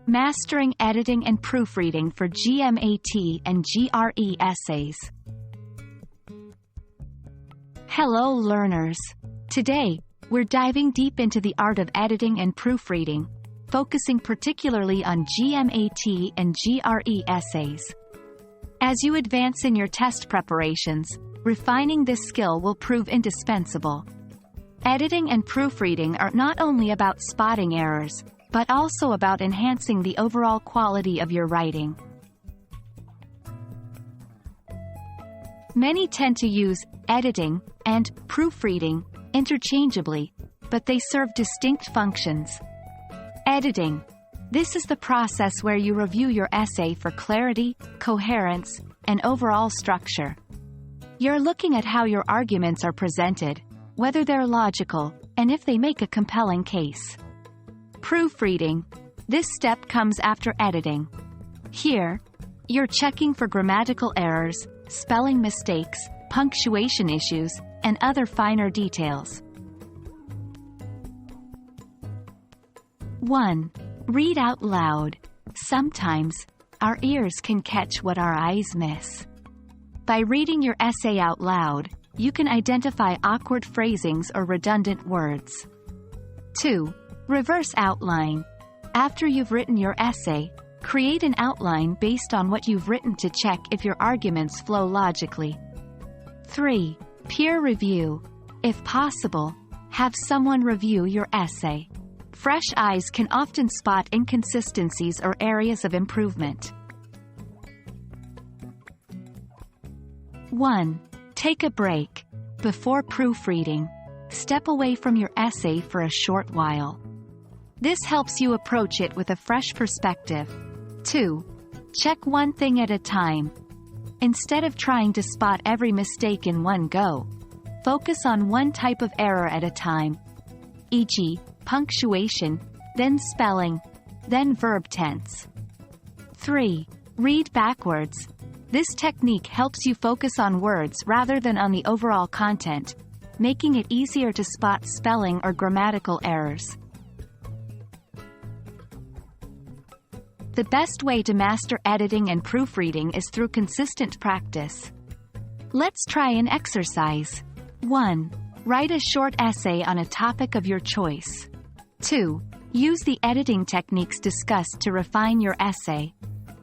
Mastering Editing and Proofreading for GMAT and GRE Essays. Hello learners! Today, we're diving deep into the art of editing and proofreading, focusing particularly on GMAT and GRE essays. As you advance in your test preparations, refining this skill will prove indispensable. Editing and proofreading are not only about spotting errors, but also about enhancing the overall quality of your writing. Many tend to use editing and proofreading interchangeably, but they serve distinct functions. Editing. This is the process where you review your essay for clarity, coherence, and overall structure. You're looking at how your arguments are presented, whether they're logical, and if they make a compelling case. Proofreading. This step comes after editing. Here, you're checking for grammatical errors, spelling mistakes, punctuation issues, and other finer details. 1. Read out loud. Sometimes, our ears can catch what our eyes miss. By reading your essay out loud, you can identify awkward phrasings or redundant words. 2. Reverse outline. After you've written your essay, create an outline based on what you've written to check if your arguments flow logically. 3. Peer review. If possible, have someone review your essay. Fresh eyes can often spot inconsistencies or areas of improvement. 1. Take a break. Before proofreading, step away from your essay for a short while. This helps you approach it with a fresh perspective. 2. Check one thing at a time. Instead of trying to spot every mistake in one go, focus on one type of error at a time, e.g., punctuation, then spelling, then verb tense. 3. Read backwards. This technique helps you focus on words rather than on the overall content, making it easier to spot spelling or grammatical errors. The best way to master editing and proofreading is through consistent practice. Let's try an exercise. 1. Write a short essay on a topic of your choice. 2. Use the editing techniques discussed to refine your essay.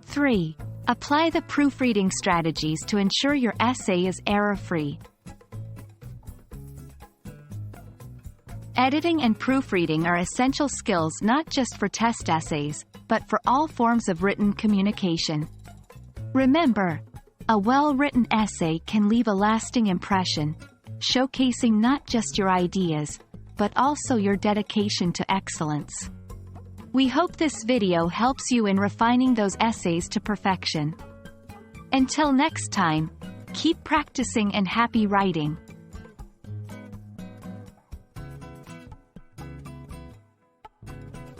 3. Apply the proofreading strategies to ensure your essay is error-free. Editing and proofreading are essential skills not just for test essays, but for all forms of written communication. Remember, a well-written essay can leave a lasting impression, showcasing not just your ideas, but also your dedication to excellence. We hope this video helps you in refining those essays to perfection. Until next time, keep practicing and happy writing.